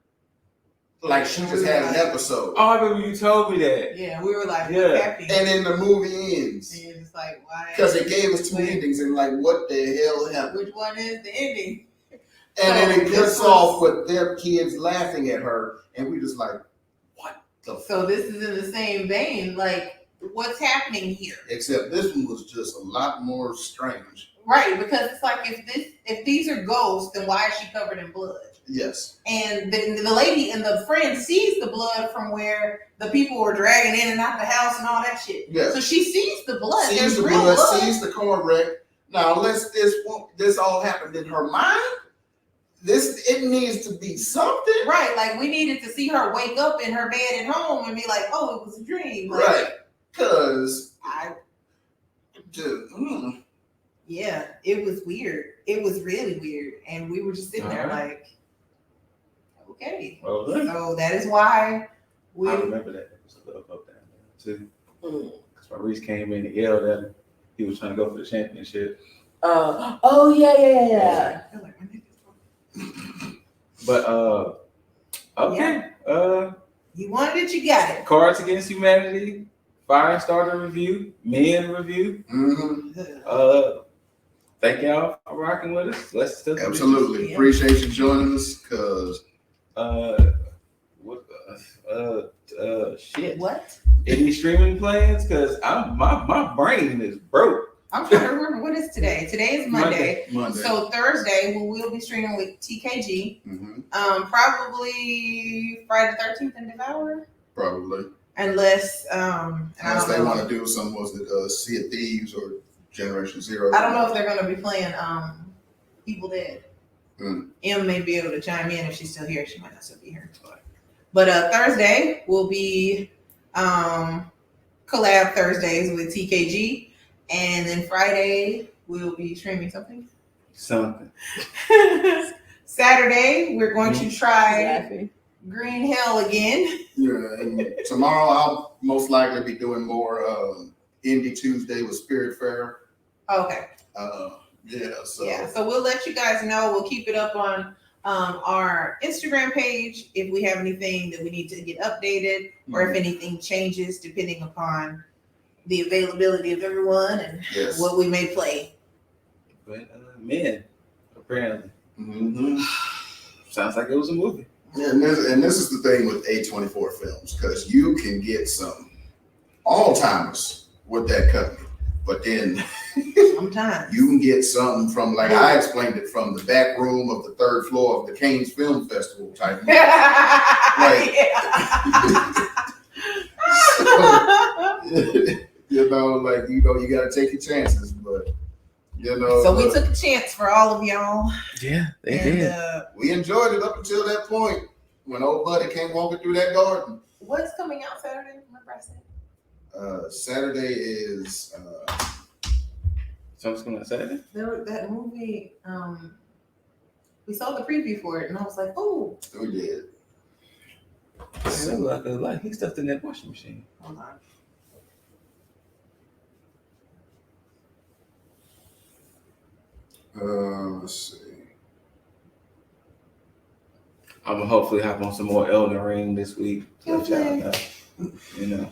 like she just had an episode. Oh, I remember you told me that. Yeah, we were like, what's happening? And then the movie ends. And you're just like, why? Because it gave us 2 endings, and like, what the hell happened? Which one is the ending? And then it cuts off with their kids laughing at her, and we just like, what the So this is in the same vein, like, what's happening here? Except this one was just a lot more strange. Right, because it's like, if these are ghosts, then why is she covered in blood? Yes. And the lady and the friend sees the blood from where the people were dragging in and out the house and all that shit. Yes. So she sees the blood. Sees There's the real blood, blood. sees the car wreck. Now, unless this all happened in her mind, it needs to be something. Right, like we needed to see her wake up in her bed at home and be like, oh, it was a dream. Like, Right. Because yeah, it was weird. It was really weird. And we were just sitting there like, okay. Well, So that is why we. I remember that. There was a little up down there too. Because Maurice came in and yelled at him. He was trying to go for the championship. Oh yeah. But okay. You wanted it, you got it. Cards Against Humanity, Firestarter review, Men review. mm-hmm. Thank y'all for rocking with us. Let's still Absolutely. Yeah. Appreciate you joining us, because shit. What? Any streaming plans? Because my brain is broke. I'm trying to remember what is today. Today is Monday. Monday. So Thursday we will be streaming with TKG. Mm-hmm. Probably Friday the 13th and Devour. Probably. Unless Unless they want to do some, was it Sea of Thieves or Generation Zero? I don't know if they're gonna be playing Evil Dead. Mm. Em may be able to chime in if she's still here. She might not still be here. But Thursday will be collab Thursdays with TKG. And then Friday we'll be streaming something. Saturday we're going to try Green Hell again. Yeah, and tomorrow I'll most likely be doing more Indie Tuesday with Spirit Fair. Okay. So we'll let you guys know. We'll keep it up on our Instagram page if we have anything that we need to get updated, or if anything changes depending upon the availability of everyone and what we may play. But Men, apparently. Mm-hmm. Sounds like it was a movie. Yeah, and this is the thing with A24 Films, because you can get some all-timers with that company, but then Sometimes you can get something from, like I explained it, from the back room of the 3rd floor of the Canes Film Festival type. Yeah. You know, you got to take your chances, but So we took a chance for all of y'all. Yeah, they And did. we enjoyed it up until that point when old buddy came walking through that garden. What's coming out Saturday? Remember I said? Saturday is Something's coming out Saturday? That movie, we saw the preview for it, and I was like, oh. we did. So like he stuffed in that washing machine. Hold on. Let's see. I'm gonna hopefully hop on some more Elden Ring this week. Okay. I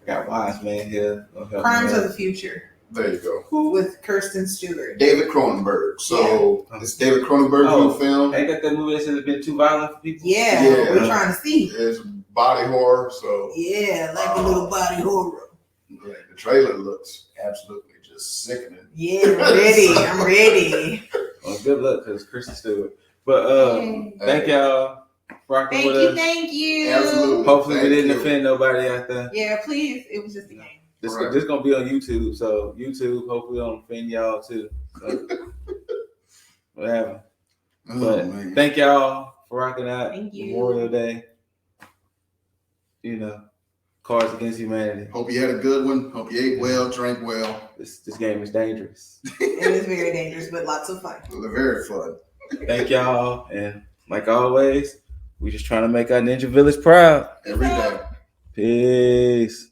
got Wise Man here. Crimes of the Future There you go. with Kirsten Stewart. David Cronenberg. So it's David Cronenberg new film. Ain't that movie that said it's been too violent for people? Yeah, Yeah. we're trying to see. It's body horror. So Yeah, like a little body horror. yeah, the trailer looks absolutely just sickening. Yeah, I'm ready. I'm ready. Well, good luck, because Kristen Stewart. But thank y'all for rocking with us. Thank you. Absolutely. Hopefully Thank we didn't you. offend nobody out there. Yeah, please. It was just a game. This Right. this gonna be on YouTube, so YouTube hopefully don't offend y'all too. So whatever. Oh, But man. thank y'all for rocking out. Thank you. Memorial Day. Cards Against Humanity. Hope you had a good one. Hope you ate well, drank well. This game is dangerous. It is very dangerous, but lots of fun. Very fun. Thank y'all, and like always, we just trying to make our Ninja Village proud. Every day. Peace.